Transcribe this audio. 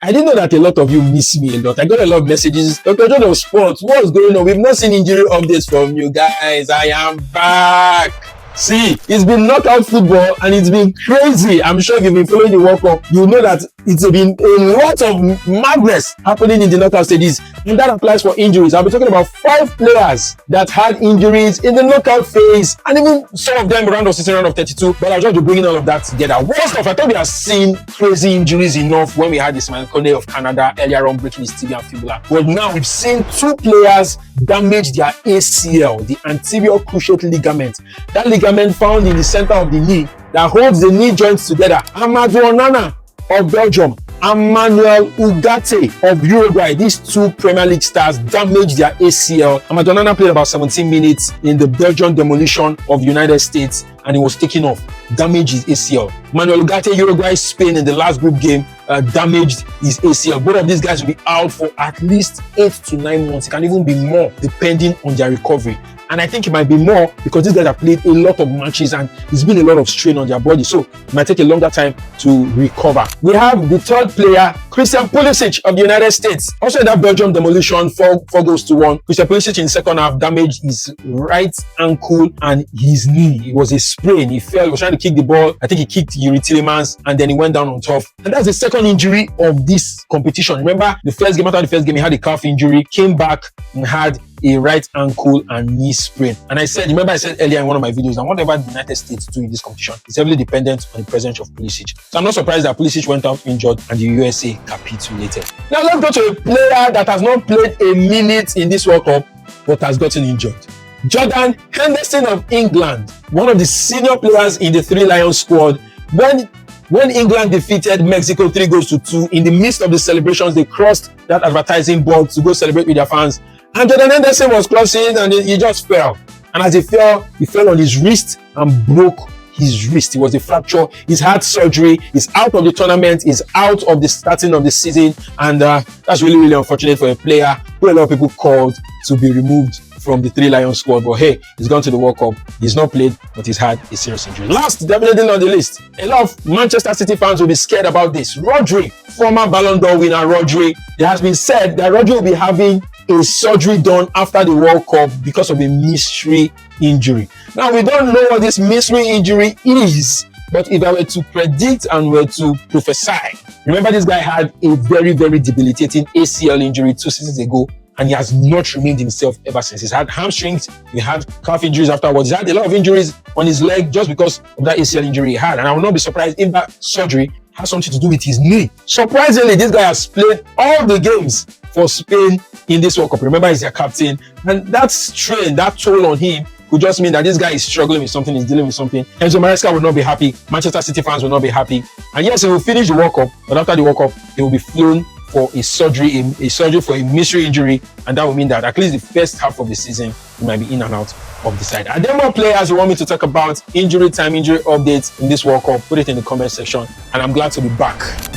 I didn't know that a lot of you miss me a lot. I got a lot of messages. Dr. John of Sports, what's going on? We've not seen injury updates from you guys. I am back. See, it's been knockout football and it's been crazy. I'm sure if you've been following the World Cup, you know that it's been a lot of madness happening in the knockout stages. And that applies for injuries. I'll be talking about 5 players that had injuries in the knockout phase, and even some of them round of 16, round of 32. But I'll just be bringing all of that together. First off, I thought we had seen crazy injuries enough when we had Ismail Kone of Canada earlier on breaking his tibia and fibula. But now we've seen 2 players damage their ACL, the anterior cruciate ligament. That ligament found in the center of the knee that holds the knee joints together. Amadou Onana of Belgium, Emmanuel Ugarte of Uruguay. These 2 Premier League stars damaged their ACL. Amadou Onana played about 17 minutes in the Belgian demolition of the United States and he was taken off, damaged his ACL. Emmanuel Ugarte, Uruguay, Spain in the last group game, damaged his ACL. Both of these guys will be out for at least 8 to 9 months. It can even be more depending on their recovery. And I think it might be more because these guys have played a lot of matches and there's been a lot of strain on their body. So it might take a longer time to recover. We have the 3rd player, Christian Pulisic of the United States. Also in that Belgium demolition, 4 goals to 1. Christian Pulisic in the second half damaged his right ankle and his knee. It was a sprain. He fell, he was trying to kick the ball. I think he kicked Yuri Tillemans and then he went down on top. And that's the second injury of this competition. Remember, the first game, after the first game, he had a calf injury, came back and had a right ankle and knee sprain. And I said earlier in one of my videos that whatever the United States do in this competition is heavily dependent on the presence of Pulisic. So I'm not surprised that Pulisic went out injured and the USA capitulated. Now let's go to a player that has not played a minute in this World Cup but has gotten injured. Jordan Henderson of England, one of the senior players in the 3 Lions squad. When England defeated Mexico 3 goals to 2, in the midst of the celebrations, they crossed that advertising board to go celebrate with their fans. And Jordan Henderson was crossing and he just fell. And as he fell on his wrist and broke his wrist. It was a fracture. He's had surgery. He's out of the tournament. He's out of the starting of the season. And that's really, really unfortunate for a player who a lot of people called to be removed from the 3 Lions squad. But hey, he's gone to the World Cup. He's not played, but he's had a serious injury. Last, definitely not on the list. A lot of Manchester City fans will be scared about this. Rodri, former Ballon d'Or winner Rodri. It has been said that Rodri will be having a surgery done after the World Cup because of a mystery injury. Now, we don't know what this mystery injury is, but if I were to predict and were to prophesy, remember this guy had a very, very debilitating ACL injury 2 seasons ago, and he has not remained himself ever since. He's had hamstrings, he had calf injuries afterwards. He had a lot of injuries on his leg just because of that ACL injury he had. And I will not be surprised if that surgery has something to do with his knee. Surprisingly, this guy has played all the games for Spain in this World Cup. Remember, he's their captain. And that strain, that toll on him could just mean that this guy is struggling with something, he's dealing with something. Enzo Maresca will not be happy. Manchester City fans will not be happy. And yes, he will finish the World Cup, but after the World Cup, he will be flown for a surgery for a mystery injury, and that will mean that at least the first half of the season he might be in and out of the side. Are there more players you want me to talk about? Injury time, injury updates in this World Cup? Put it in the comment section, and I'm glad to be back.